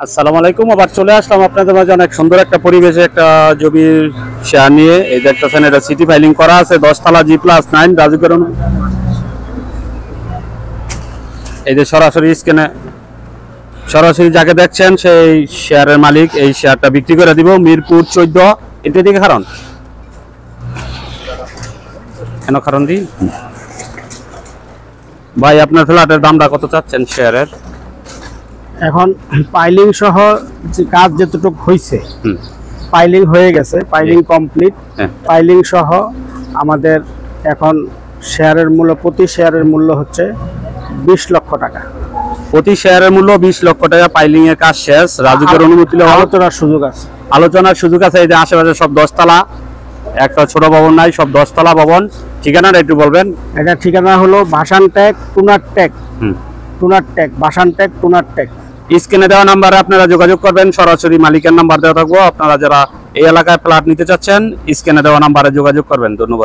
আসসালামু আলাইকুম। আবার চলে আসলাম আপনাদের মাঝে অনেক সুন্দর একটা পরিবেশে একটা জমির শেয়ার নিয়ে। এই যে দেখতেছেন, এটা সিটি ফাইলিং করা আছে 10 তলা G+9 রাজুকরণ। এই যে সরাসরি স্ক্যানে সরাসরি যাকে দেখছেন সেই শেয়ারের মালিক। এই শেয়ারটা বিক্রি করে দিব মিরপুর 14। এটা দিকে কারণ কারণ দি ভাই, আপনার ফ্ল্যাটের দামটা কত চাচ্ছেন শেয়ারের? এখন পাইলিং সহ যে কাজ যতটুকু হয়েছে, পাইলিং হয়ে গেছে, পাইলিং কমপ্লিট। পাইলিং সহ আমাদের এখন শেয়ারের মূল্য, প্রতি শেয়ারের মূল্য হচ্ছে 20 লক্ষ টাকা। প্রতি শেয়ারের মূল্য 20 লক্ষ টাকা। পাইলিং এর কাজ শেষ, রাজুকের অনুমতি আলোচনার সুযোগ আছে। আলোচনার সুযোগ আছে। এই যে আশেপাশে সব 10 তলা, একটা ছোট ভবন নাই, সব 10 তলা ভবন। ঠিকানাটা একটু বলবেন? এটা ঠিকানা হলো ভাসান tag, toner tag, toner tag, ভাসান ট্যাগ, টুনার ট্যাগ। স্ক্রিনে দেওয়া নাম্বারে আপনারা যোগাযোগ করবেন। সরাসরি মালিকের নাম্বার দেওয়া থাকবো। আপনারা যারা এই এলাকায় ফ্ল্যাট নিতে চাচ্ছেন, স্ক্রিনে দেওয়া নাম্বারে যোগাযোগ করবেন। ধন্যবাদ।